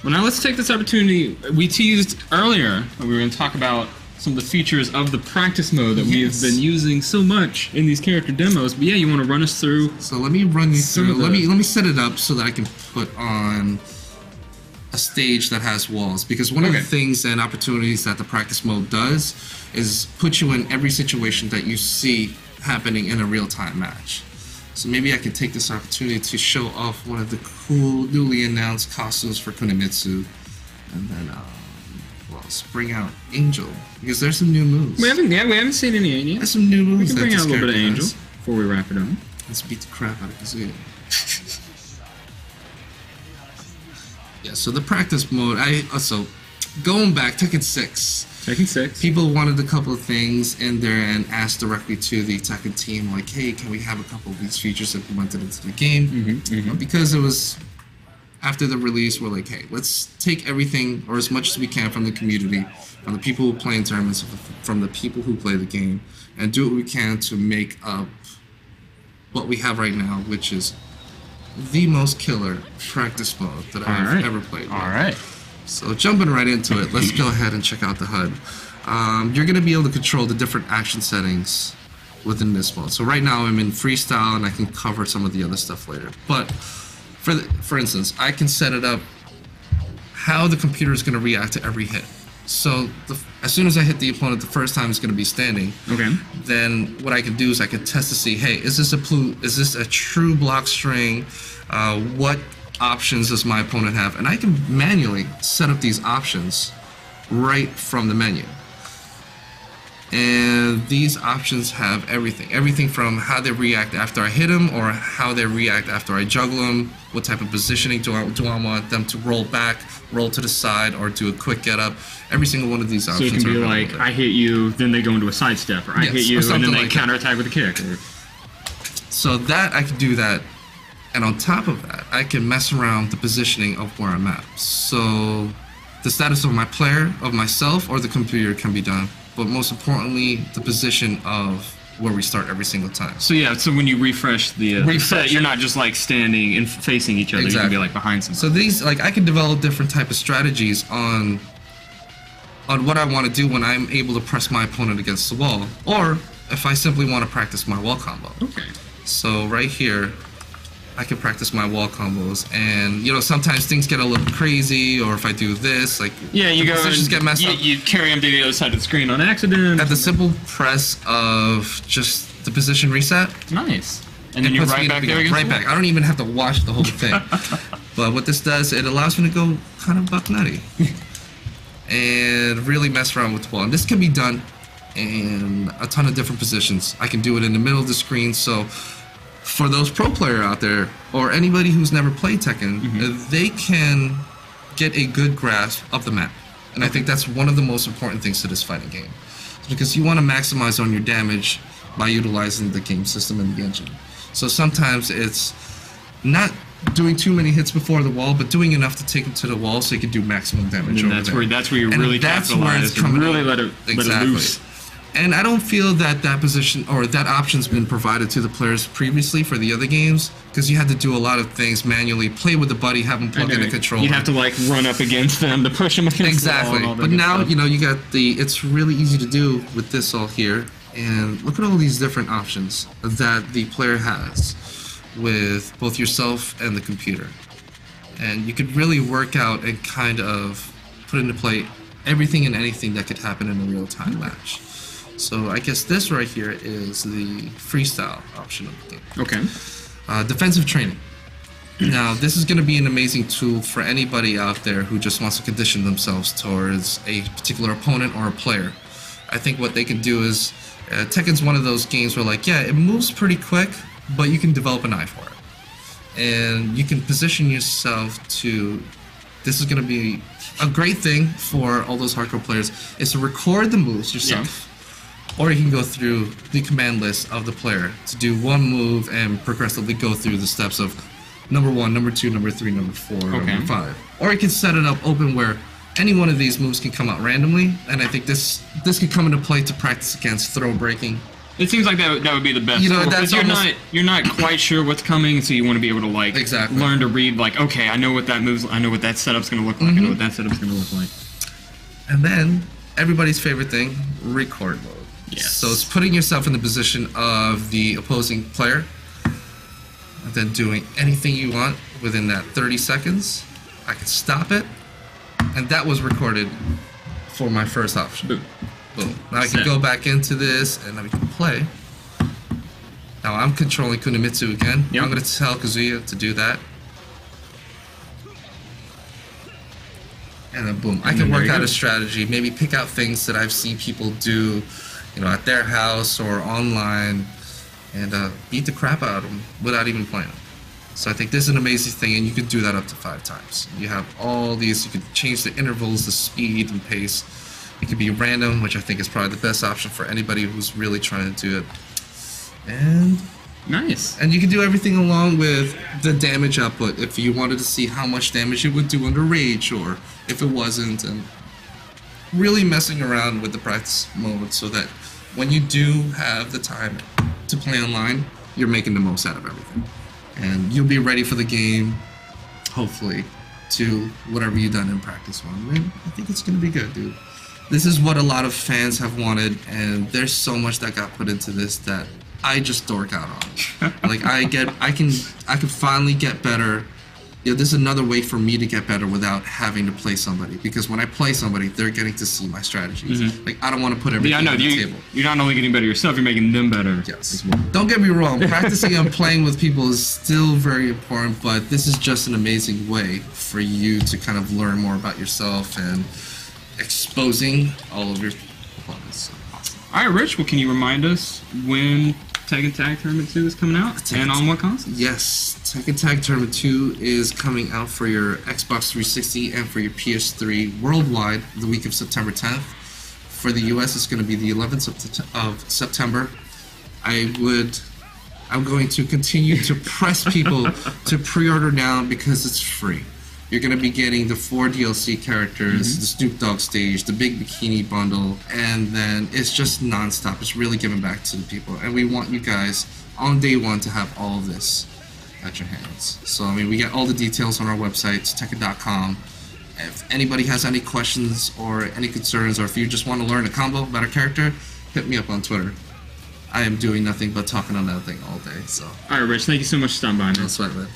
Well, now let's take this opportunity. We teased earlier that we were going to talk about some of the features of the practice mode that we have been using so much in these character demos. But yeah, you want to run us through? So let me run you through. Let me set it up so that I can put on a stage that has walls, because one of the things and opportunities that the practice mode does is put you in every situation that you see happening in a real-time match. So maybe I can take this opportunity to show off one of the cool newly announced costumes for Kunimitsu, and then bring out Angel, because there's some new moves. We haven't seen any yet. There's some new moves. We can bring out a little bit of Angel before we wrap it up. Let's beat the crap out of Kazuya. Yeah, so the practice mode, so going back, Tekken 6. Tekken 6. People wanted a couple of things in there and asked directly to the Tekken team, like, hey, can we have a couple of these features implemented into the game? Because it was after the release, we're like, hey, let's take everything, or as much as we can, from the community, from the people who play in tournaments, from the people who play the game, and do what we can to make up what we have right now, which is the most killer practice mode that I've ever played. Alright. So jumping right into it, let's go ahead and check out the HUD. You're going to be able to control the different action settings within this mode. So right now I'm in freestyle, and I can cover some of the other stuff later. But for instance, I can set it up how the computer is going to react to every hit. So as soon as I hit the opponent the first time, it's going to be standing. Okay. Then what I can do is I can test to see, hey, is this a true block string? What options does my opponent have? And I can manually set up these options right from the menu. And these options have everything from how they react after I hit them, or how they react after I juggle them, what type of positioning do I want them to roll back, roll to the side, or do a quick get up. Every single one of these options. So it can be like, I hit you, then they go into a sidestep, or I hit you, and then they counterattack with a kick. So that I can do that, and on top of that, I can mess around the positioning of where I'm at. So the status of my player, of myself, or the computer can be done. But most importantly, the position of where we start every single time. So yeah, so when you refresh the set, you're not just like standing and facing each other. You can be like behind something. So these, like, I can develop different type of strategies on what I want to do when I'm able to press my opponent against the wall, or if I simply want to practice my wall combo. Okay. So right here, I can practice my wall combos, and you know, sometimes things get a little crazy, or if I do this, like, you go positions get messed up. You carry them to the other side of the screen on accident. At the simple press of just the position reset. Nice. And then you're right back there again. Right back. I don't even have to watch the whole thing. But what this does, it allows me to go kind of buck nutty and really mess around with the wall. And this can be done in a ton of different positions. I can do it in the middle of the screen, so for those pro player out there, or anybody who's never played Tekken, they can get a good grasp of the map. And I think that's one of the most important things to this fighting game, because you want to maximize on your damage by utilizing the game system and the engine. So sometimes it's not doing too many hits before the wall, but doing enough to take them to the wall so you can do maximum damage. And that's where you really capitalize. Really let it loose. And I don't feel that that position or that option's been provided to the players previously for the other games, because you had to do a lot of things manually, play with the buddy, have them plug in a controller. You have to like run up against them to push them against the wall. Exactly. But now, you know, you got it's really easy to do with this all here. And look at all these different options that the player has with both yourself and the computer. And you could really work out and kind of put into play everything and anything that could happen in a real-time match. So I guess this right here is the freestyle option of the game. Okay. Defensive training. Now, this is going to be an amazing tool for anybody out there who just wants to condition themselves towards a particular opponent or a player. I think what they can do is, Tekken's one of those games where, like, yeah, it moves pretty quick, but you can develop an eye for it. And you can position yourself to, this is going to be a great thing for all those hardcore players, is to record the moves yourself. Yeah. Or you can go through the command list of the player to do one move and progressively go through the steps of number 1, number 2, number 3, number 4, number 5. Or you can set it up open where any one of these moves can come out randomly, and I think this can come into play to practice against throw breaking, It seems like that would be the best. You know, tool, that's you're not quite sure what's coming, so you want to be able to like Exactly. learn to read. Like, okay, I know what that moves. I know what that setup's going to look like. I know what that setup's going to look like. And then everybody's favorite thing, record mode. Yes. So it's putting yourself in the position of the opposing player, and then doing anything you want within that 30 seconds. I can stop it, and that was recorded for my first option. Boom. Boom. Now I can go back into this and we can play. Now I'm controlling Kunimitsu again. Yep. I'm going to tell Kazuya to do that. And then boom. I can work out a strategy, maybe pick out things that I've seen people do, you know, at their house or online, and beat the crap out of them without even playing them. So I think this is an amazing thing, and you can do that up to 5 times. You have all these, you can change the intervals, the speed and pace. It could be random, which I think is probably the best option for anybody who's really trying to do it. And nice. And you can do everything along with the damage output if you wanted to see how much damage it would do under rage or if it wasn't, and really messing around with the practice mode so that when you do have the time to play online, you're making the most out of everything. And you'll be ready for the game, hopefully, to whatever you've done in practice one. And I think it's going to be good, dude. This is what a lot of fans have wanted, and there's so much that got put into this that I just dork out on. Like I can finally get better. You know, this is another way for me to get better without having to play somebody, because when I play somebody, they're getting to see my strategies. Like I don't want to put everything on the table. You're not only getting better yourself, you're making them better. Yes. As well. Don't get me wrong. Practicing and playing with people is still very important, but this is just an amazing way for you to kind of learn more about yourself and exposing all of your opponents. Awesome. All right, Rich. Well, can you remind us when Tekken Tag Tournament 2 is coming out, and on what console? Yes, Tekken Tag Tournament 2 is coming out for your Xbox 360 and for your PS3 worldwide the week of September 10th. For the US, it's going to be the 11th of September. I'm going to continue to press people to pre-order now because it's free. You're going to be getting the 4 DLC characters, the Snoop Dogg stage, the big bikini bundle, and then it's just non-stop. It's really giving back to the people. And we want you guys on day one to have all of this at your hands. So, I mean, we got all the details on our website, Tekken.com. If anybody has any questions or any concerns, or if you just want to learn a combo about a character, hit me up on Twitter. I am doing nothing but talking on that thing all day. So, all right, Rich. Thank you so much for stopping by, man. No sweat, man.